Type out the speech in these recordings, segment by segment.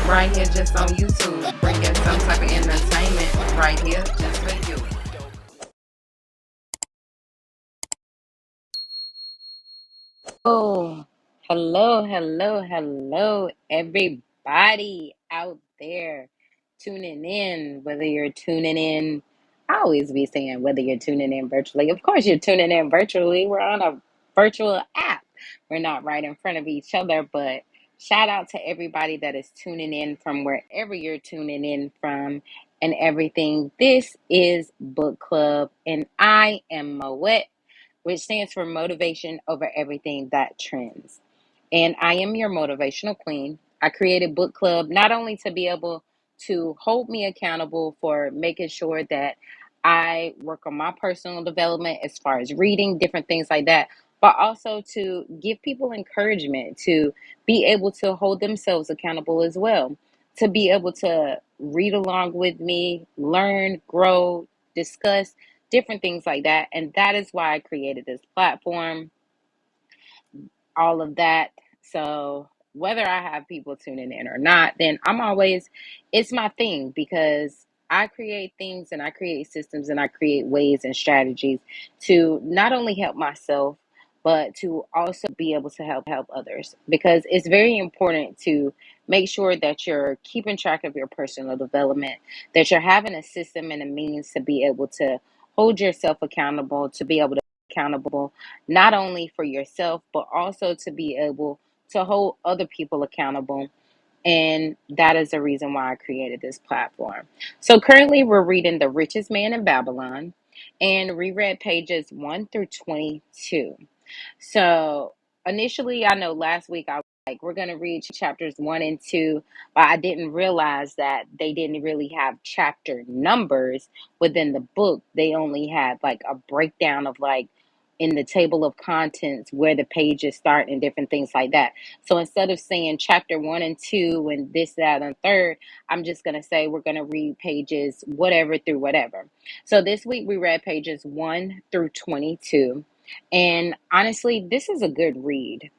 right here just on YouTube, bringing some type of entertainment right here just for you. Oh, hello, everybody out there tuning in. Whether you're tuning in, I always be saying whether you're tuning in virtually. Of course, you're tuning in virtually. We're on a virtual app. We're not right in front of each other, but shout out to everybody that is tuning in from wherever you're tuning in from and everything. This is Book Club, and I am Moett, which stands for Motivation Over Everything That Trends. And I am your motivational queen. I created book club not only to be able to hold me accountable for making sure that I work on my personal development as far as reading, different things like that, but also to give people encouragement to be able to hold themselves accountable as well, to be able to read along with me, learn, grow, discuss different things like that. And that is why I created this platform, all of that. So whether I have people tuning in or not, then it's my thing because I create things and I create systems and I create ways and strategies to not only help myself, but to also be able to help others, because it's very important to make sure that you're keeping track of your personal development, that you're having a system and a means to be able to hold yourself accountable, to be able to accountable not only for yourself, but also to be able to hold other people accountable. And that is the reason why I created this platform. So currently, we're reading The Richest Man in Babylon and reread pages 1 through 22. So initially, I know last week I was like, we're going to read chapters 1 and 2, but I didn't realize that they didn't really have chapter numbers within the book. They only had like a breakdown of like in the table of contents where the pages start and different things like that. So instead of saying chapter 1 and 2 and this, that, and third, I'm just going to say we're going to read pages whatever through whatever. So this week we read pages 1 through 22. And honestly, this is a good read.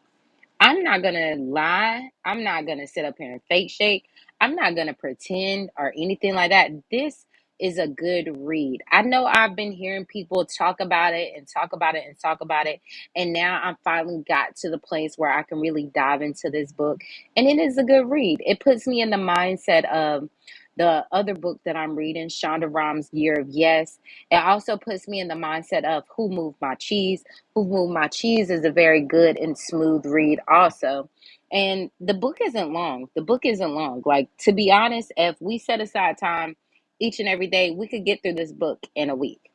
I'm not going to lie. I'm not going to sit up here and fake shake. I'm not going to pretend or anything like that. This is a good read. I know I've been hearing people talk about it and talk about it and talk about it. And now I finally got to the place where I can really dive into this book. And it is a good read. It puts me in the mindset of the other book that I'm reading, Shonda Rhimes' Year of Yes. It also puts me in the mindset of Who Moved My Cheese. Who Moved My Cheese is a very good and smooth read also. And the book isn't long. The book isn't long. Like, to be honest, if we set aside time each and every day, we could get through this book in a week.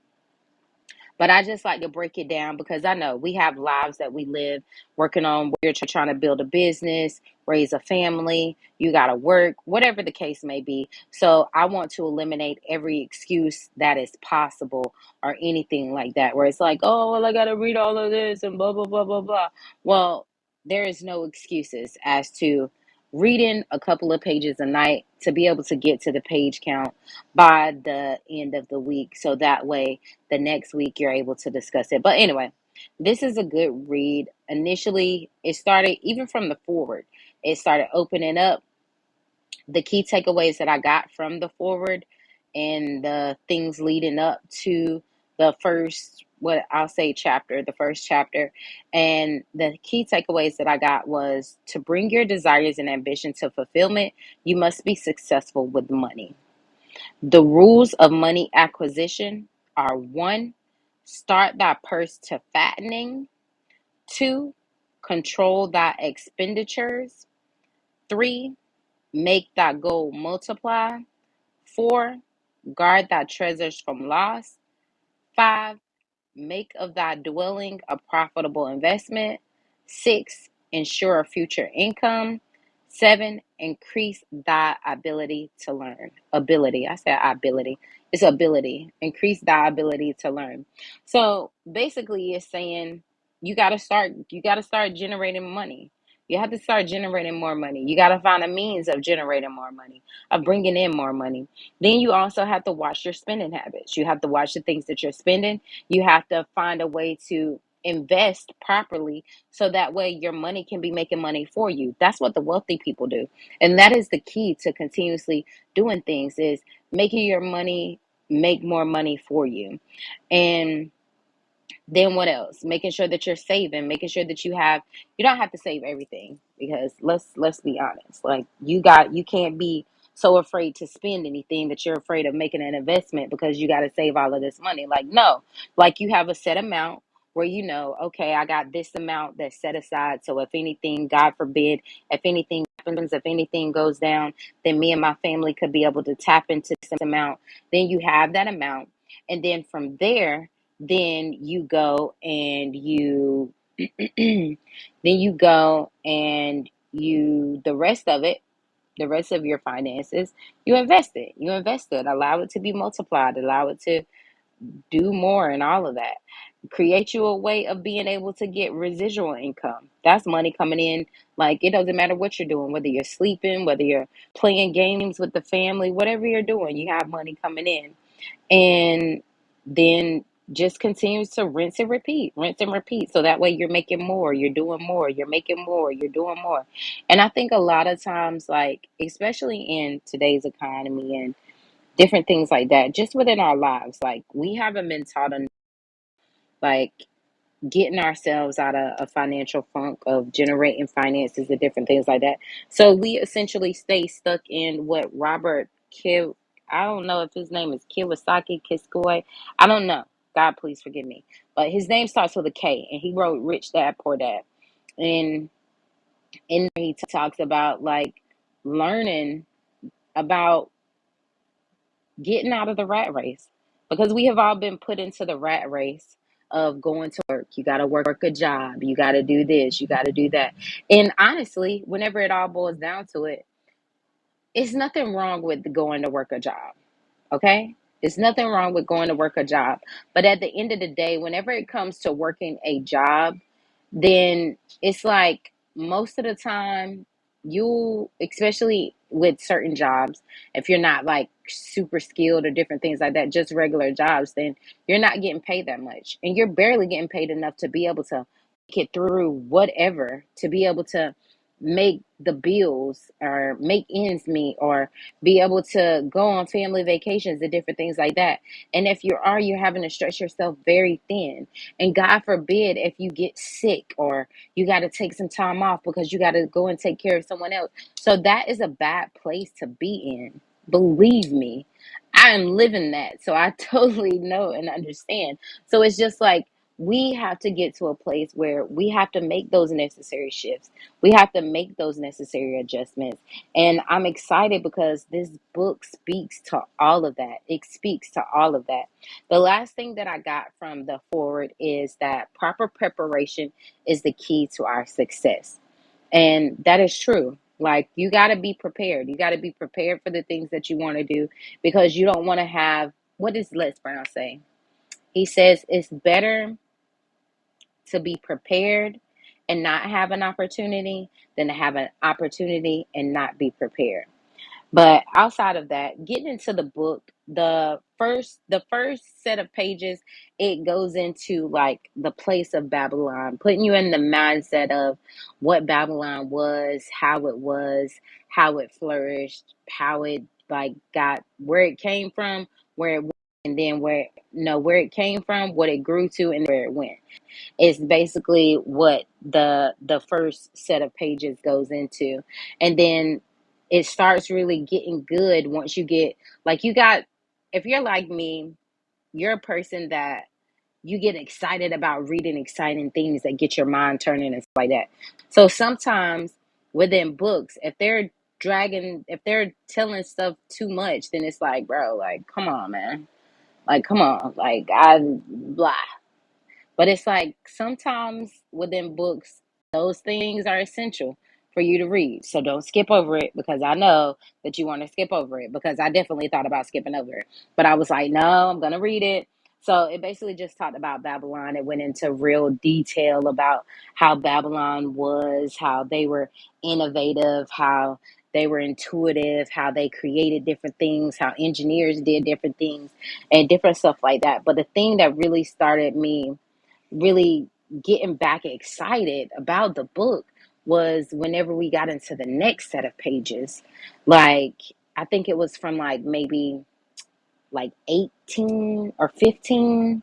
But I just like to break it down because I know we have lives that we live working on. You're trying to build a business, raise a family, you got to work, whatever the case may be. So I want to eliminate every excuse that is possible or anything like that, where it's like, oh, well, I got to read all of this and blah, blah, blah, blah, blah. Well, there is no excuses as to reading a couple of pages a night to be able to get to the page count by the end of the week. So that way, the next week you're able to discuss it. But anyway, this is a good read. Initially, it started even from the forward. It started opening up the key takeaways that I got from the forward and the things leading up to the first, what I'll say, chapter, the first chapter. And the key takeaways that I got was to bring your desires and ambition to fulfillment, you must be successful with money. The rules of money acquisition are: one, start thy purse to fattening; two, control thy expenditures; three, make thy gold multiply; four, guard thy treasures from loss; five, make of thy dwelling a profitable investment; six, ensure a future income; seven, increase thy ability to learn. Ability. I said ability. It's ability. Increase thy ability to learn. So basically it's saying you gotta start generating money. You have to start generating more money. You got to find a means of generating more money, of bringing in more money. Then you also have to watch your spending habits. You have to watch the things that you're spending. You have to find a way to invest properly so that way your money can be making money for you. That's what the wealthy people do. And that is the key to continuously doing things, is making your money make more money for you. And then what else? Making sure that you're saving, making sure that you don't have to save everything, because let's be honest. Like, you can't be so afraid to spend anything that you're afraid of making an investment because you got to save all of this money. Like, no. Like, you have a set amount where okay, I got this amount that's set aside, so if anything, God forbid, if anything happens, if anything goes down, then me and my family could be able to tap into this amount. Then you have that amount, and then from there, then you go and you then you go and you the rest of it, the rest of your finances, you invest it, allow it to be multiplied, allow it to do more, and all of that. Create you a way of being able to get residual income. That's money coming in. Like, it doesn't matter what you're doing, whether you're sleeping, whether you're playing games with the family, whatever you're doing, you have money coming in. And then just continues to rinse and repeat. So that way you're making more, you're doing more, you're making more, you're doing more. And I think a lot of times, like, especially in today's economy and different things like that, just within our lives, like, we haven't been taught enough, like, getting ourselves out of a financial funk of generating finances and different things like that. So we essentially stay stuck in what Robert Kiv I don't know if his name is Kiyosaki Kiskoi. I don't know. God, please forgive me. But his name starts with a K, and he wrote Rich Dad Poor Dad. And in there he talks about, like, learning about getting out of the rat race, because we have all been put into the rat race of going to work. You got to work a job. You got to do this. You got to do that. And honestly, whenever it all boils down to it, it's nothing wrong with going to work a job. Okay? There's nothing wrong with going to work a job. But at the end of the day, whenever it comes to working a job, then it's like, most of the time, you, especially with certain jobs, if you're not like super skilled or different things like that, just regular jobs, then you're not getting paid that much. And you're barely getting paid enough to be able to get through whatever, to be able to make the bills or make ends meet, or be able to go on family vacations and different things like that. And if you're having to stretch yourself very thin. And God forbid if you get sick, or you got to take some time off because you got to go and take care of someone else. So that is a bad place to be in. Believe me, I am living that. So I totally know and understand. So it's just like, we have to get to a place where we have to make those necessary shifts. We have to make those necessary adjustments. And I'm excited because this book speaks to all of that. It speaks to all of that. The last thing that I got from the forward is that proper preparation is the key to our success. And that is true. Like, you got to be prepared. You got to be prepared for the things that you want to do, because you don't want to have, what does Les Brown say? He says it's better to be prepared and not have an opportunity than to have an opportunity and not be prepared. But outside of that, getting into the book, the first set of pages, it goes into like the place of Babylon, putting you in the mindset of what Babylon was, how it flourished, how it like got where it came from, where it went, and then where it came from, what it grew to, and where it went. It's basically what the first set of pages goes into. And then it starts really getting good once you get, like, if you're like me, you're a person that you get excited about reading exciting things that get your mind turning and stuff like that. So sometimes within books, if they're telling stuff too much, then it's like, bro, like, come on, man. Like, come on. Like, blah. But it's like, sometimes within books, those things are essential for you to read. So don't skip over it, because I know that you want to skip over it, because I definitely thought about skipping over it. But I was like, no, I'm going to read it. So it basically just talked about Babylon. It went into real detail about how Babylon was, how they were innovative, how they were intuitive, how they created different things, how engineers did different things, and different stuff like that. But the thing that really started me really getting back excited about the book was whenever we got into the next set of pages. Like, I think it was from like maybe like 18 or 15,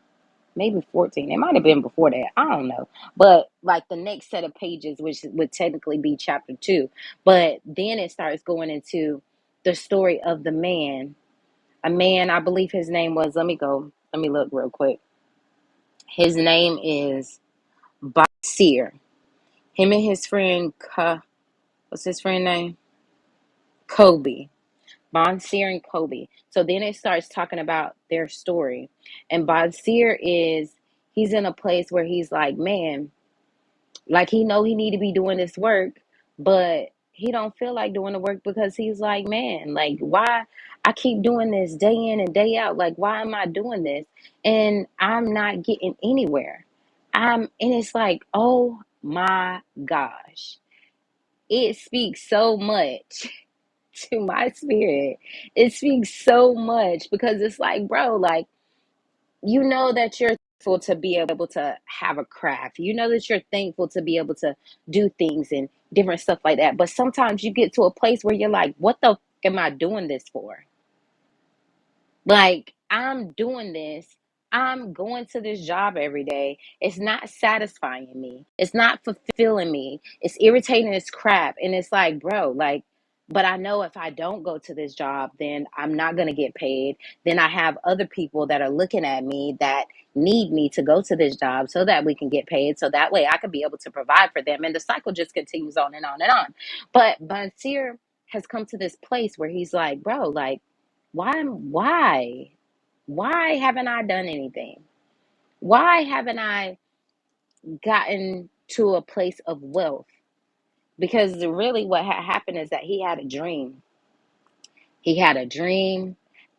maybe 14. It might have been before that. I don't know. But like the next set of pages, which would technically be chapter 2. But then it starts going into the story of the man. A man, I believe his name was, let me look real quick. His name is Basir. Him and his friend, what's his friend name? Kobe. Bonsir and Kobe. So then it starts talking about their story. And Bonsir he's in a place where he's like, man, like he know he need to be doing this work, but he don't feel like doing the work because he's like, man, like why I keep doing this day in and day out? Like why am I doing this? And I'm not getting anywhere. And it's like, oh my gosh. It speaks so much to my spirit. It speaks so much because it's like, bro, like, you know that you're thankful to be able to have a craft. You know that you're thankful to be able to do things and different stuff like that. But sometimes you get to a place where you're like, what the am I doing this for? Like, I'm doing this. I'm going to this job every day. It's not satisfying me. It's not fulfilling me. It's irritating as crap. And it's like, bro, like, but I know if I don't go to this job, then I'm not going to get paid. Then I have other people that are looking at me that need me to go to this job so that we can get paid. So that way I can be able to provide for them. And the cycle just continues on and on and on. But Bansir has come to this place where he's like, bro, like, why why haven't I done anything? Why haven't I gotten to a place of wealth? Because really what had happened is that he had a dream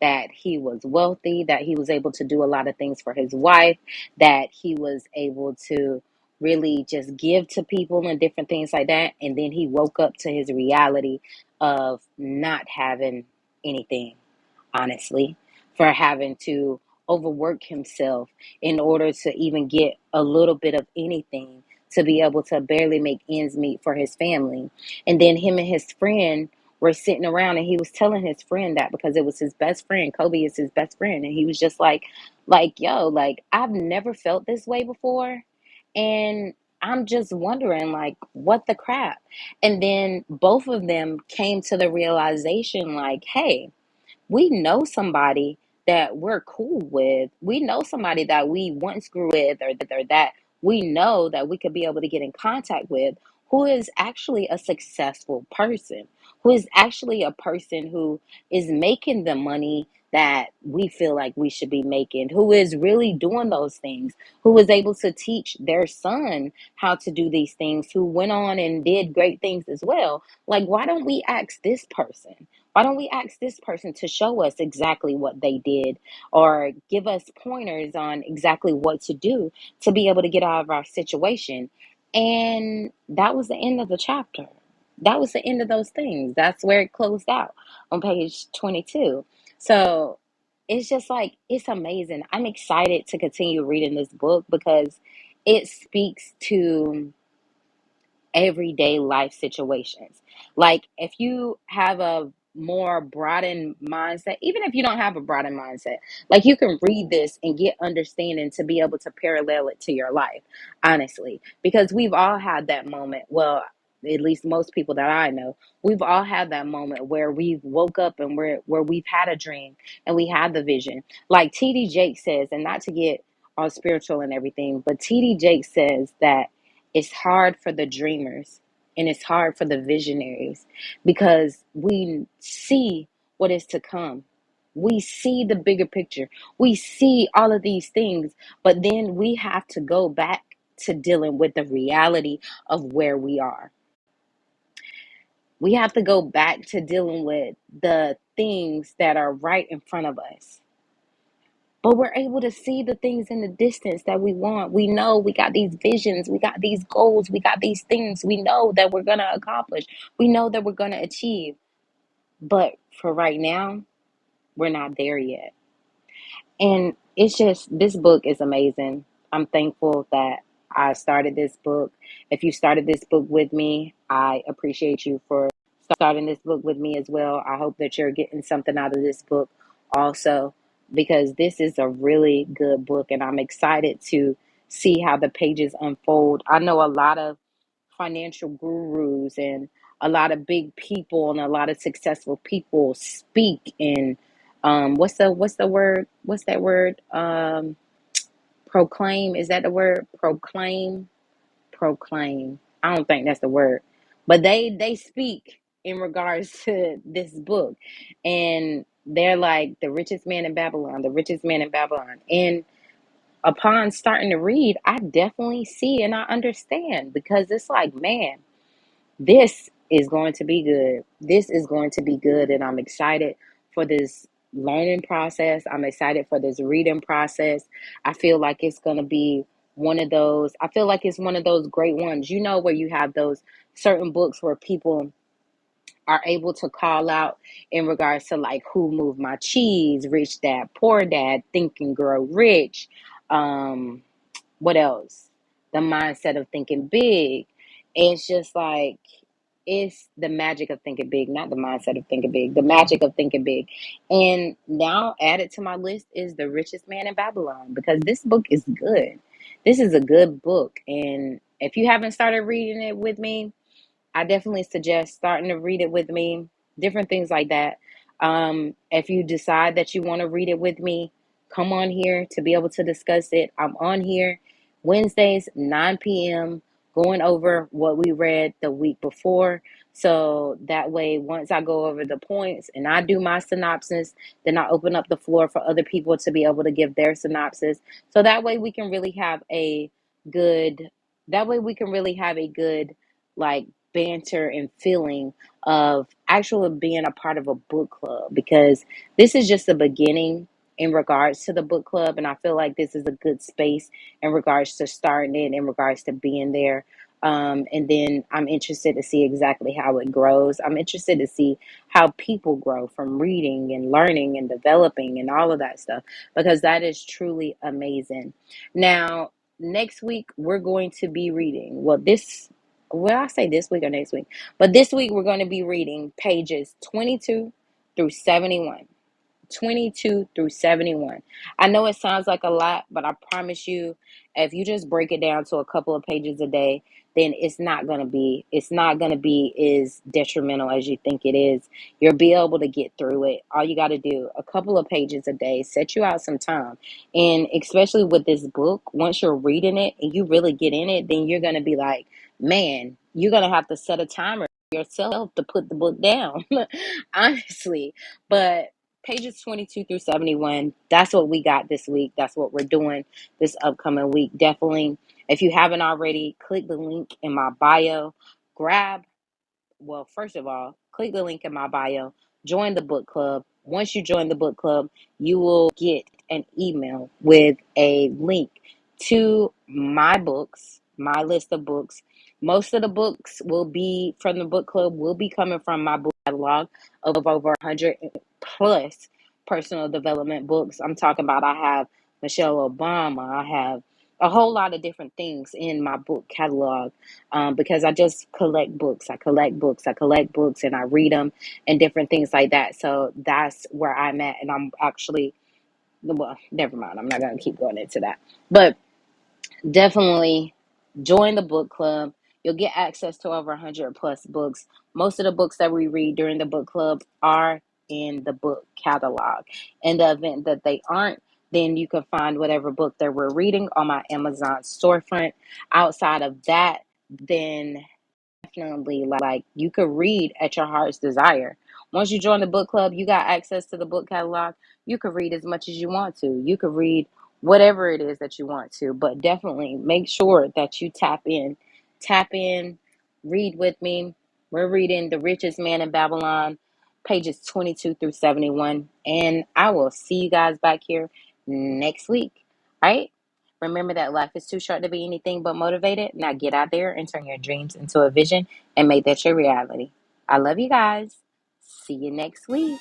that he was wealthy, that he was able to do a lot of things for his wife, that he was able to really just give to people and different things like that. And then he woke up to his reality of not having anything, honestly, for having to overwork himself in order to even get a little bit of anything to be able to barely make ends meet for his family. And then him and his friend were sitting around and he was telling his friend that because it was his best friend. Kobe is his best friend. And he was just like, yo, like I've never felt this way before. And I'm just wondering, like, what the crap? And then both of them came to the realization, like, hey, we know somebody that we're cool with. We know somebody that we once grew with or that we know that we could be able to get in contact with who is actually a successful person, who is actually a person who is making the money that we feel like we should be making, who is really doing those things, who was able to teach their son how to do these things, who went on and did great things as well. Like, why don't we ask this person? Why don't we ask this person to show us exactly what they did or give us pointers on exactly what to do to be able to get out of our situation? And that was the end of the chapter. That was the end of those things. That's where it closed out on page 22. So it's just like, it's amazing. I'm excited to continue reading this book because it speaks to everyday life situations. Like if you have a more broadened mindset, even if you don't have a broadened mindset, like you can read this and get understanding to be able to parallel it to your life, honestly, because we've all had that moment. Well, at least most people that I know, we've all had that moment where we've woke up and where we've had a dream and we had the vision. Like TD Jake says, and not to get all spiritual and everything, but TD Jake says that it's hard for the dreamers and it's hard for the visionaries because we see what is to come. We see the bigger picture. We see all of these things, but then we have to go back to dealing with the reality of where we are. We have to go back to dealing with the things that are right in front of us. But we're able to see the things in the distance that we want. We know we got these visions, we got these goals, we got these things we know that we're going to accomplish. We know that we're going to achieve. But for right now, we're not there yet. And it's just, this book is amazing. I'm thankful that I started this book. If you started this book with me, I appreciate you for starting this book with me as well. I hope that you're getting something out of this book also, because this is a really good book and I'm excited to see how the pages unfold. I know a lot of financial gurus and a lot of big people and a lot of successful people speak in what's that word, proclaim, is that the word? Proclaim. I don't think that's the word, but they speak in regards to this book, and they're like the richest man in Babylon, the richest man in Babylon. And upon starting to read, I definitely see and I understand, because it's like, man, this is going to be good. This is going to be good. And I'm excited for this learning process. I'm excited for this reading process. I feel like it's going to be one of those, I feel like it's one of those great ones, where you have those certain books where people are able to call out in regards to like Who Moved My Cheese, Rich Dad, Poor Dad, Think and Grow Rich. Um, what else? The Mindset of Thinking Big. It's just like, it's the magic of thinking big, not the mindset of thinking big, the magic of thinking big. And now added to my list is The Richest Man in Babylon, because this book is good. This is a good book. And if you haven't started reading it with me, I definitely suggest starting to read it with me, different things like that. If you decide that you want to read it with me, come on here to be able to discuss it. I'm on here Wednesdays, 9 p.m., going over what we read the week before. So that way, once I go over the points and I do my synopsis, then I open up the floor for other people to be able to give their synopsis. So that way we can really have a good, like, banter and feeling of actually being a part of a book club, because this is just the beginning in regards to the book club, and I feel like this is a good space in regards to starting it, in regards to being there. And then I'm interested to see exactly how it grows. I'm interested to see how people grow from reading and learning and developing and all of that stuff, because that is truly amazing. Now, next week we're going to be reading, I say this week or next week, but this week we're going to be reading pages 22 through 71. 22 through 71. I know it sounds like a lot, but I promise you, if you just break it down to a couple of pages a day, then it's not going to be as detrimental as you think it is. You'll be able to get through it. All you got to do, a couple of pages a day, set you out some time. And especially with this book, once you're reading it and you really get in it, then you're going to be like, man, you're going to have to set a timer yourself to put the book down. Honestly. But pages 22 through 71, that's what we got this week. That's what we're doing this upcoming week. Definitely, if you haven't already, click the link in my bio. First of all, click the link in my bio. Join the book club. Once you join the book club, you will get an email with a link to my books, my list of books. Most of the books will be from the book club, will be coming from my book catalog of over 100 plus personal development books. I'm talking about, I have Michelle Obama, I have a whole lot of different things in my book catalog, because I just collect books. I collect books. I collect books and I read them and different things like that. So that's where I'm at. And I'm actually, well, never mind. I'm not going to keep going into that. But definitely join the book club. You'll get access to over 100 plus books. Most of the books that we read during the book club are in the book catalog. In the event that they aren't, then you can find whatever book that we're reading on my Amazon storefront. Outside of that, then definitely, like, you could read at your heart's desire. Once you join the book club, you got access to the book catalog. You could read as much as you want to. You could read whatever it is that you want to, but definitely make sure that you tap in, read with me. We're reading The Richest Man in Babylon, pages 22 through 71, and I will see you guys back here next week. All right. Remember that life is too short to be anything but motivated. Now get out there and turn your dreams into a vision and make that your reality. I love you guys. See you next week.